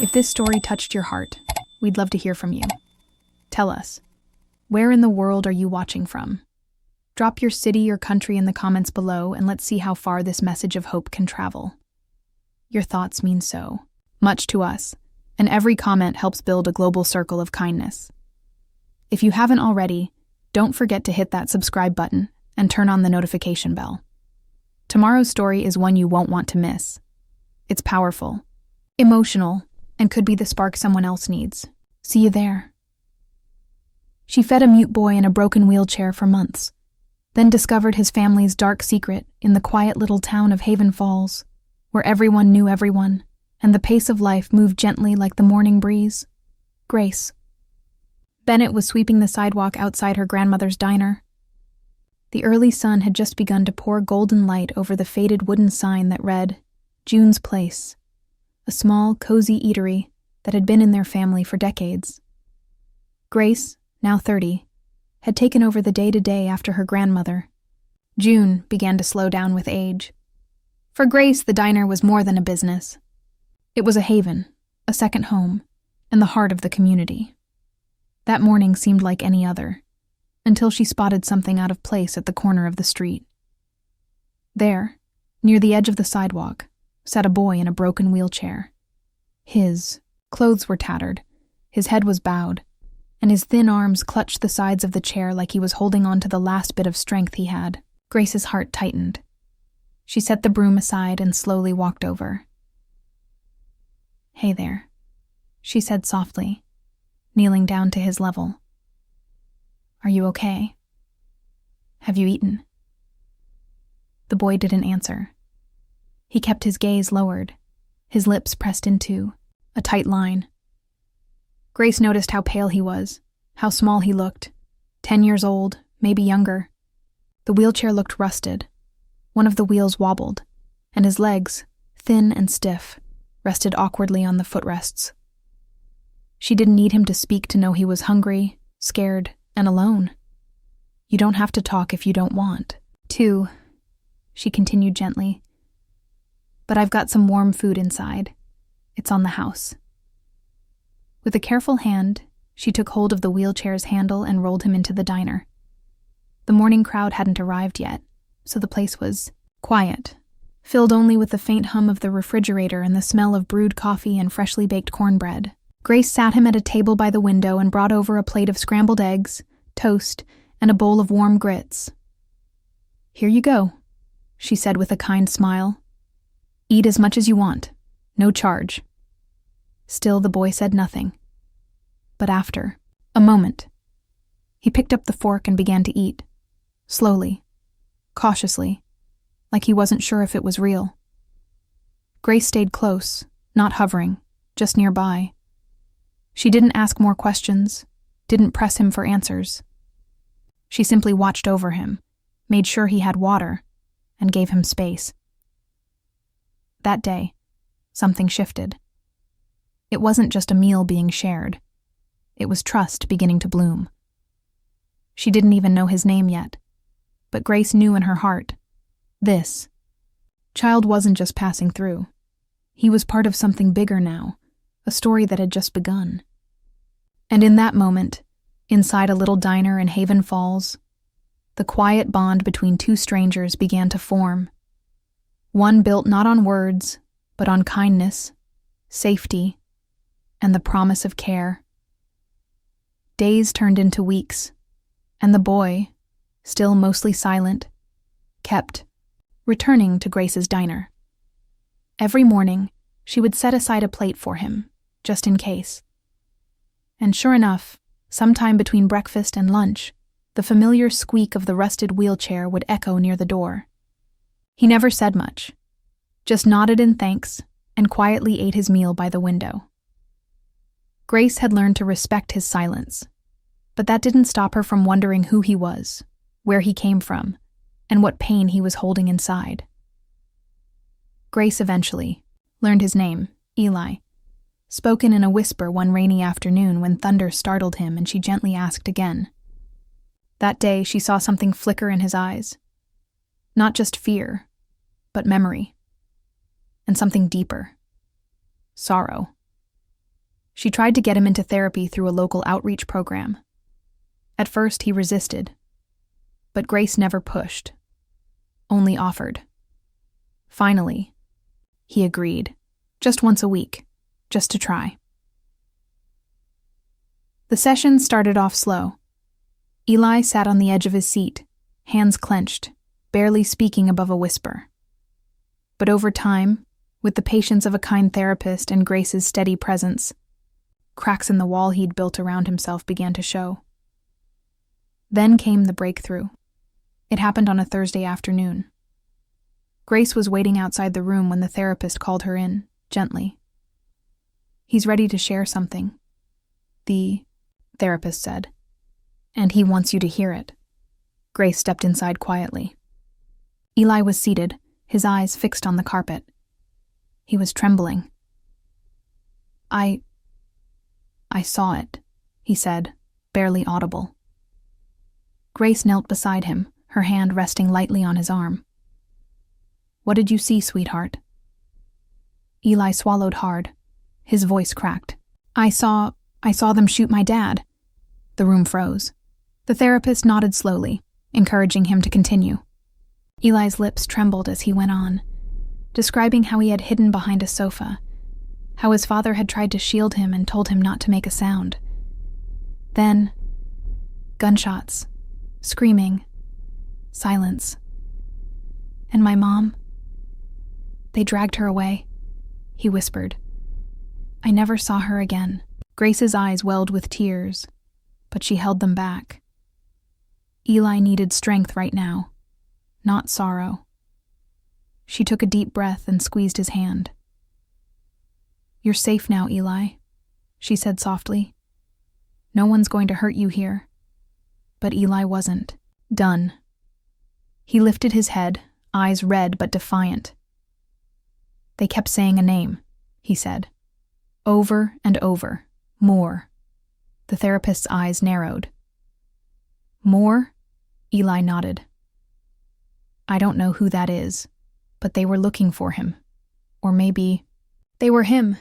If this story touched your heart, we'd love to hear from you. Tell us, where in the world are you watching from? Drop your city or country in the comments below and let's see how far this message of hope can travel. Your thoughts mean so much to us, and every comment helps build a global circle of kindness. If you haven't already, don't forget to hit that subscribe button and turn on the notification bell. Tomorrow's story is one you won't want to miss. It's powerful, emotional, and could be the spark someone else needs. See you there. She fed a mute boy in a broken wheelchair for months, then discovered his family's dark secret in the quiet little town of Haven Falls, where everyone knew everyone, and the pace of life moved gently like the morning breeze. Grace. Bennett was sweeping the sidewalk outside her grandmother's diner. The early sun had just begun to pour golden light over the faded wooden sign that read, June's Place, a small, cozy eatery that had been in their family for decades. Grace, now 30, had taken over the day-to-day after her grandmother. June began to slow down with age. For Grace, the diner was more than a business. It was a haven, a second home, and the heart of the community. That morning seemed like any other, until she spotted something out of place at the corner of the street. There, near the edge of the sidewalk, sat a boy in a broken wheelchair. His clothes were tattered, his head was bowed, and his thin arms clutched the sides of the chair like he was holding on to the last bit of strength he had. Grace's heart tightened. She set the broom aside and slowly walked over. "Hey there," she said softly, kneeling down to his level. "Are you okay? Have you eaten?" The boy didn't answer. He kept his gaze lowered, his lips pressed into a tight line. Grace noticed how pale he was, how small he looked, 10 years old, maybe younger. The wheelchair looked rusted. One of the wheels wobbled, and his legs, thin and stiff, rested awkwardly on the footrests. She didn't need him to speak to know he was hungry, scared, and alone. You don't have to talk if you don't want to, she continued gently. But I've got some warm food inside. It's on the house. With a careful hand, she took hold of the wheelchair's handle and rolled him into the diner. The morning crowd hadn't arrived yet, so the place was quiet, filled only with the faint hum of the refrigerator and the smell of brewed coffee and freshly baked cornbread. Grace sat him at a table by the window and brought over a plate of scrambled eggs, toast, and a bowl of warm grits. "Here you go," she said with a kind smile. "Eat as much as you want. No charge." Still, the boy said nothing. But after a moment, he picked up the fork and began to eat, slowly, cautiously, like he wasn't sure if it was real. Grace stayed close, not hovering, just nearby. She didn't ask more questions, didn't press him for answers. She simply watched over him, made sure he had water, and gave him space. That day, something shifted. It wasn't just a meal being shared. It was trust beginning to bloom. She didn't even know his name yet, but Grace knew in her heart, this child wasn't just passing through. He was part of something bigger now, a story that had just begun. And in that moment, inside a little diner in Haven Falls, the quiet bond between two strangers began to form. One built not on words, but on kindness, safety, and the promise of care. Days turned into weeks, and the boy, still mostly silent, kept returning to Grace's diner. Every morning, she would set aside a plate for him, just in case. And sure enough, sometime between breakfast and lunch, the familiar squeak of the rusted wheelchair would echo near the door. He never said much, just nodded in thanks and quietly ate his meal by the window. Grace had learned to respect his silence, but that didn't stop her from wondering who he was, where he came from, and what pain he was holding inside. Grace eventually learned his name, Eli, spoken in a whisper one rainy afternoon when thunder startled him and she gently asked again. That day she saw something flicker in his eyes. Not just fear, but memory. And something deeper. Sorrow. She tried to get him into therapy through a local outreach program. At first, he resisted, but Grace never pushed, only offered. Finally, he agreed, just once a week, just to try. The session started off slow. Eli sat on the edge of his seat, hands clenched, barely speaking above a whisper. But over time, with the patience of a kind therapist and Grace's steady presence, cracks in the wall he'd built around himself began to show. Then came the breakthrough. It happened on a Thursday afternoon. Grace was waiting outside the room when the therapist called her in, gently. "He's ready to share something," the therapist said, "and he wants you to hear it." Grace stepped inside quietly. Eli was seated, his eyes fixed on the carpet. He was trembling. I saw it," he said, barely audible. Grace knelt beside him, her hand resting lightly on his arm. "What did you see, sweetheart?" Eli swallowed hard. His voice cracked. I saw them shoot my dad." The room froze. The therapist nodded slowly, encouraging him to continue. Eli's lips trembled as he went on, describing how he had hidden behind a sofa, how his father had tried to shield him and told him not to make a sound. Then, gunshots, screaming, silence. "And my mom? They dragged her away," he whispered. "I never saw her again." Grace's eyes welled with tears, but she held them back. Eli needed strength right now, not sorrow. She took a deep breath and squeezed his hand. "You're safe now, Eli," she said softly. "No one's going to hurt you here." But Eli wasn't. Done. He lifted his head, eyes red but defiant. "They kept saying a name," he said. Over and over. Moore. The therapist's eyes narrowed. "Moore?" Eli nodded. "I don't know who that is, but they were looking for him. Or maybe they were him."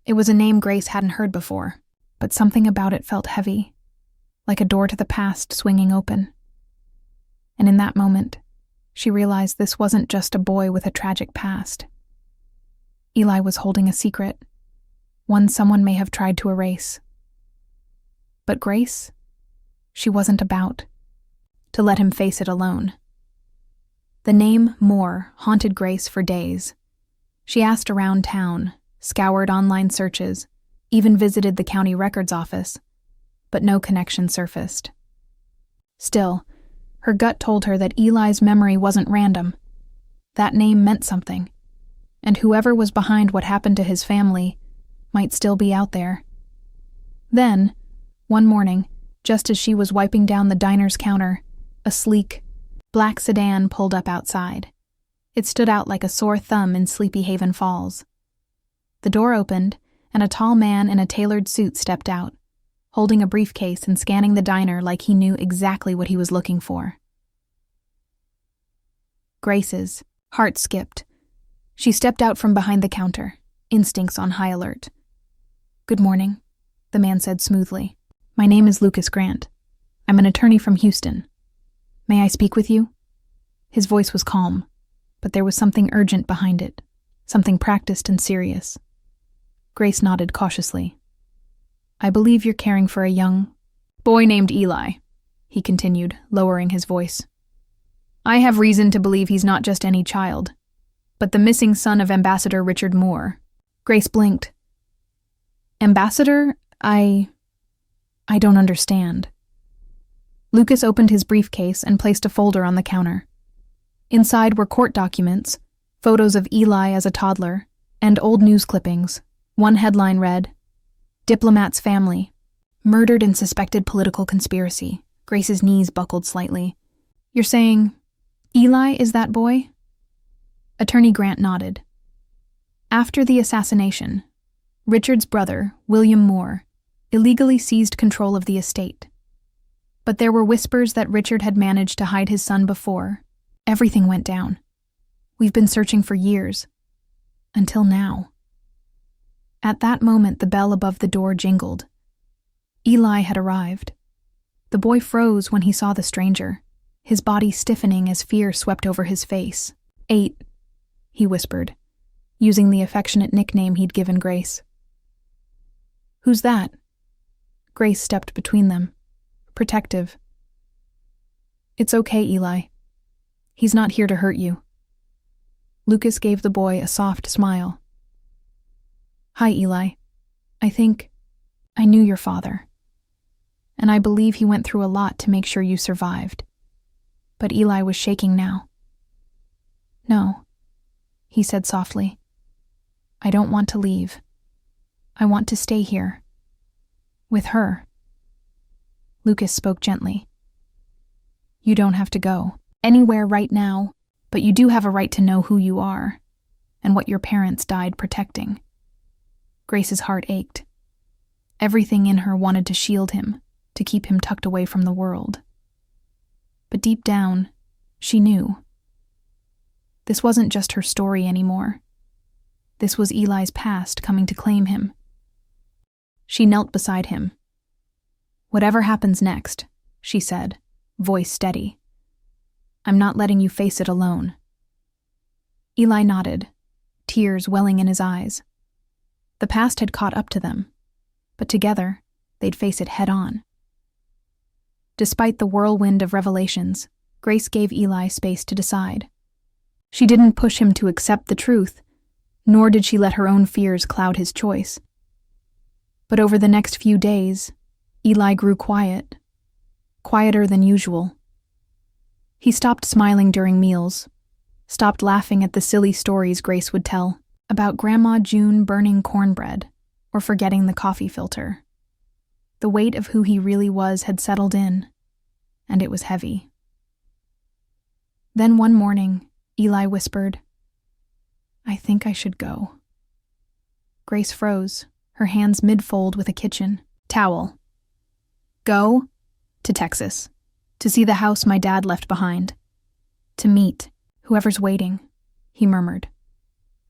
It was a name Grace hadn't heard before, but something about it felt heavy, like a door to the past swinging open. And in that moment, she realized this wasn't just a boy with a tragic past. Eli was holding a secret, one someone may have tried to erase. But Grace? She wasn't about to let him face it alone. The name Moore haunted Grace for days. She asked around town, scoured online searches, even visited the county records office, but no connection surfaced. Still, her gut told her that Eli's memory wasn't random. That name meant something, and whoever was behind what happened to his family might still be out there. Then, one morning, just as she was wiping down the diner's counter, a sleek, black sedan pulled up outside. It stood out like a sore thumb in Sleepy Haven Falls. The door opened, and a tall man in a tailored suit stepped out, holding a briefcase and scanning the diner like he knew exactly what he was looking for. Grace's heart skipped. She stepped out from behind the counter, instincts on high alert. "Good morning," the man said smoothly. "My name is Lucas Grant. I'm an attorney from Houston. May I speak with you?" His voice was calm, but there was something urgent behind it, something practiced and serious. Grace nodded cautiously. "I believe you're caring for a young boy named Eli," he continued, lowering his voice. "I have reason to believe he's not just any child, but the missing son of Ambassador Richard Moore." Grace blinked. "Ambassador? I don't understand." Lucas opened his briefcase and placed a folder on the counter. Inside were court documents, photos of Eli as a toddler, and old news clippings. One headline read, "Diplomat's family, murdered in suspected political conspiracy." Grace's knees buckled slightly. "You're saying Eli is that boy?" Attorney Grant nodded. After the assassination, Richard's brother, William Moore, illegally seized control of the estate. But there were whispers that Richard had managed to hide his son before. Everything went down. We've been searching for years. Until now. At that moment, the bell above the door jingled. Eli had arrived. The boy froze when he saw the stranger, his body stiffening as fear swept over his face. 8, he whispered, using the affectionate nickname he'd given Grace. Who's that? Grace stepped between them, protective. It's okay, Eli. He's not here to hurt you. Lucas gave the boy a soft smile. Hi, Eli. I knew your father. And I believe he went through a lot to make sure you survived. But Eli was shaking now. No, he said softly. I don't want to leave. I want to stay here. With her. Lucas spoke gently. You don't have to go anywhere right now, but you do have a right to know who you are and what your parents died protecting. Grace's heart ached. Everything in her wanted to shield him, to keep him tucked away from the world. But deep down, she knew. This wasn't just her story anymore. This was Eli's past coming to claim him. She knelt beside him. Whatever happens next, she said, voice steady. I'm not letting you face it alone. Eli nodded, tears welling in his eyes. The past had caught up to them, but together, they'd face it head-on. Despite the whirlwind of revelations, Grace gave Eli space to decide. She didn't push him to accept the truth, nor did she let her own fears cloud his choice. But over the next few days, Eli grew quiet, quieter than usual. He stopped smiling during meals, stopped laughing at the silly stories Grace would tell about Grandma June burning cornbread or forgetting the coffee filter. The weight of who he really was had settled in, and it was heavy. Then one morning, Eli whispered, I think I should go. Grace froze, her hands mid-fold with a kitchen towel. Go? To Texas. To see the house my dad left behind. To meet whoever's waiting, he murmured.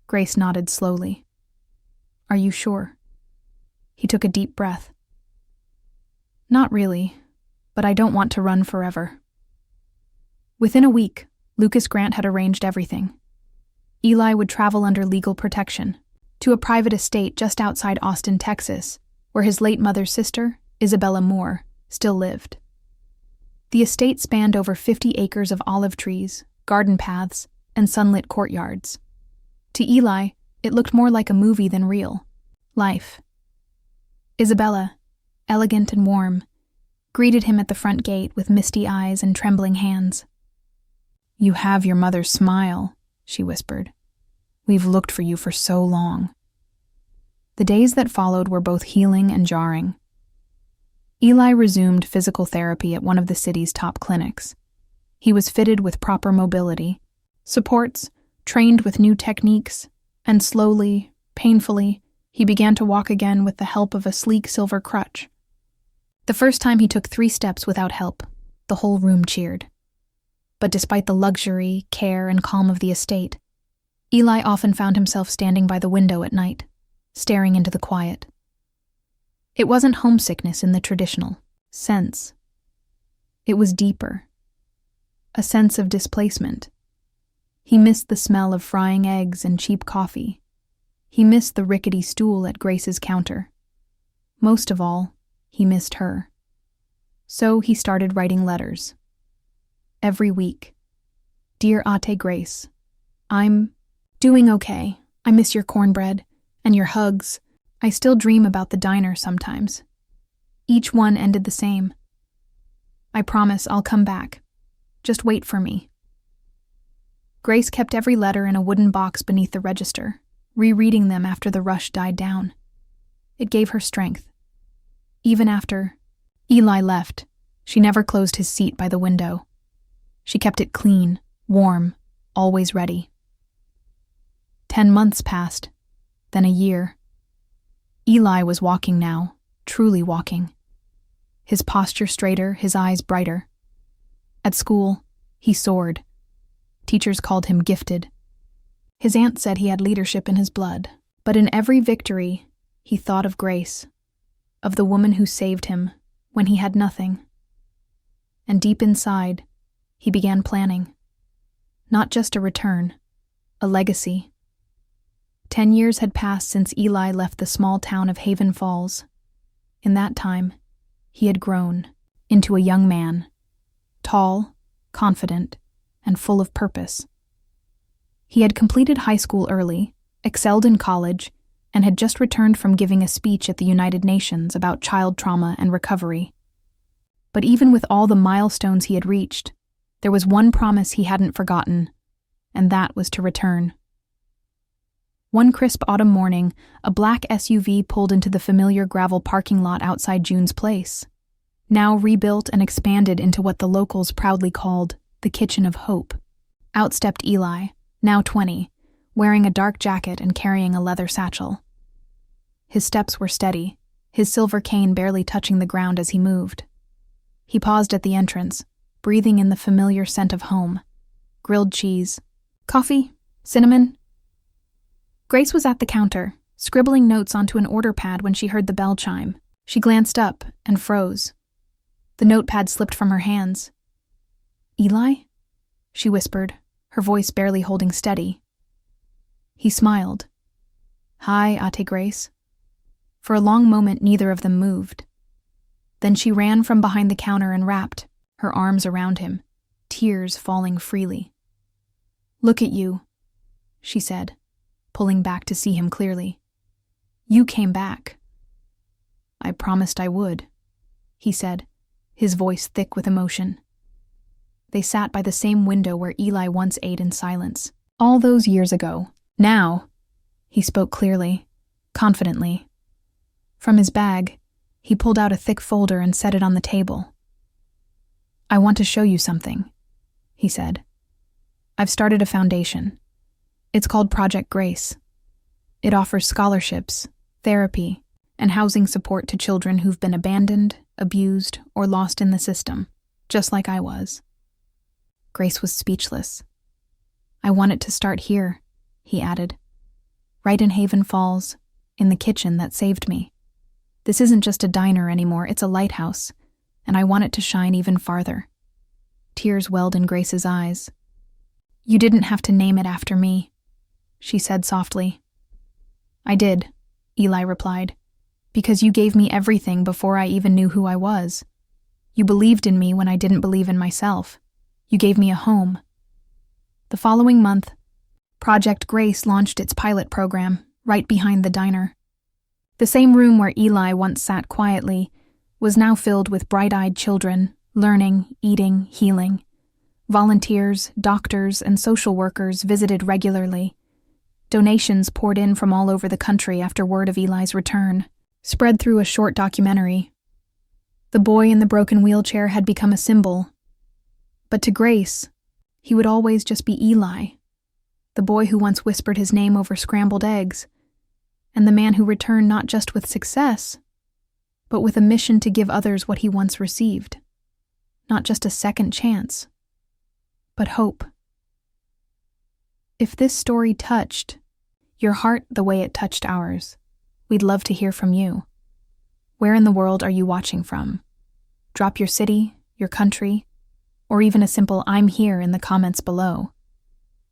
Grace nodded slowly. Are you sure? He took a deep breath. Not really, but I don't want to run forever. Within a week, Lucas Grant had arranged everything. Eli would travel under legal protection to a private estate just outside Austin, Texas, where his late mother's sister, Isabella Moore, still lived. The estate spanned over 50 acres of olive trees, garden paths, and sunlit courtyards. To Eli, it looked more like a movie than real life. Isabella, elegant and warm, greeted him at the front gate with misty eyes and trembling hands. You have your mother's smile, she whispered. We've looked for you for so long. The days that followed were both healing and jarring. Eli resumed physical therapy at one of the city's top clinics. He was fitted with proper mobility, supports, trained with new techniques, and slowly, painfully, he began to walk again with the help of a sleek silver crutch. The first time he took 3 steps without help, the whole room cheered. But despite the luxury, care, and calm of the estate, Eli often found himself standing by the window at night, staring into the quiet. It wasn't homesickness in the traditional sense. It was deeper. A sense of displacement. He missed the smell of frying eggs and cheap coffee. He missed the rickety stool at Grace's counter. Most of all, he missed her. So he started writing letters. Every week. Dear Ate Grace, I'm doing okay. I miss your cornbread and your hugs. I still dream about the diner sometimes. Each one ended the same. I promise I'll come back. Just wait for me. Grace kept every letter in a wooden box beneath the register, rereading them after the rush died down. It gave her strength. Even after Eli left, she never closed his seat by the window. She kept it clean, warm, always ready. 10 months passed, then a year. Eli was walking now, truly walking. His posture straighter, his eyes brighter. At school, he soared. Teachers called him gifted. His aunt said he had leadership in his blood, but in every victory, he thought of Grace, of the woman who saved him when he had nothing. And deep inside, he began planning. Not just a return, a legacy. 10 years had passed since Eli left the small town of Haven Falls. In that time, he had grown into a young man, tall, confident, and full of purpose. He had completed high school early, excelled in college, and had just returned from giving a speech at the United Nations about child trauma and recovery. But even with all the milestones he had reached, there was one promise he hadn't forgotten, and that was to return. One crisp autumn morning, a black SUV pulled into the familiar gravel parking lot outside June's place, now rebuilt and expanded into what the locals proudly called the Kitchen of Hope. Out stepped Eli, now 20, wearing a dark jacket and carrying a leather satchel. His steps were steady, his silver cane barely touching the ground as he moved. He paused at the entrance, breathing in the familiar scent of home. Grilled cheese. Coffee? Cinnamon? Grace was at the counter, scribbling notes onto an order pad when she heard the bell chime. She glanced up and froze. The notepad slipped from her hands. "Eli?" she whispered, her voice barely holding steady. He smiled. "Hi, Ate Grace." For a long moment, neither of them moved. Then she ran from behind the counter and wrapped her arms around him, tears falling freely. "Look at you," she said, pulling back to see him clearly. "You came back." "I promised I would," he said, his voice thick with emotion. They sat by the same window where Eli once ate in silence. All those years ago. Now, he spoke clearly, confidently. From his bag, he pulled out a thick folder and set it on the table. "I want to show you something," he said. "I've started a foundation. It's called Project Grace. It offers scholarships, therapy, and housing support to children who've been abandoned, abused, or lost in the system, just like I was." Grace was speechless. "I want it to start here," he added. "Right in Haven Falls, in the kitchen that saved me. This isn't just a diner anymore, it's a lighthouse, and I want it to shine even farther." Tears welled in Grace's eyes. "You didn't have to name it after me," she said softly. "I did," Eli replied, "because you gave me everything before I even knew who I was. You believed in me when I didn't believe in myself. You gave me a home." The following month, Project Grace launched its pilot program right behind the diner. The same room where Eli once sat quietly was now filled with bright-eyed children, learning, eating, healing. Volunteers, doctors, and social workers visited regularly. Donations poured in from all over the country after word of Eli's return, spread through a short documentary. The boy in the broken wheelchair had become a symbol. But to Grace, he would always just be Eli, the boy who once whispered his name over scrambled eggs, and the man who returned not just with success, but with a mission to give others what he once received. Not just a second chance, but hope. If this story touched your heart the way it touched ours, we'd love to hear from you. Where in the world are you watching from? Drop your city, your country, or even a simple "I'm here" in the comments below.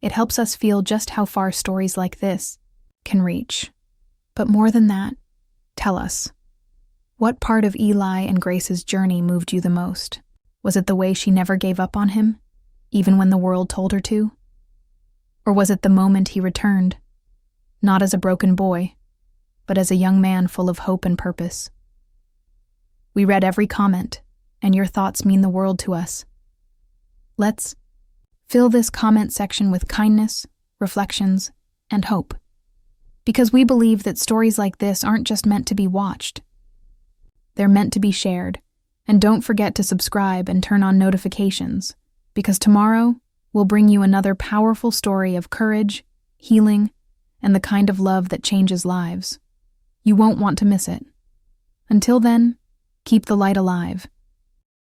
It helps us feel just how far stories like this can reach. But more than that, tell us, what part of Eli and Grace's journey moved you the most? Was it the way she never gave up on him, even when the world told her to? Or was it the moment he returned, not as a broken boy, but as a young man full of hope and purpose? We read every comment, and your thoughts mean the world to us. Let's fill this comment section with kindness, reflections, and hope. Because we believe that stories like this aren't just meant to be watched. They're meant to be shared. And don't forget to subscribe and turn on notifications, because tomorrow we'll bring you another powerful story of courage, healing, and the kind of love that changes lives. You won't want to miss it. Until then, keep the light alive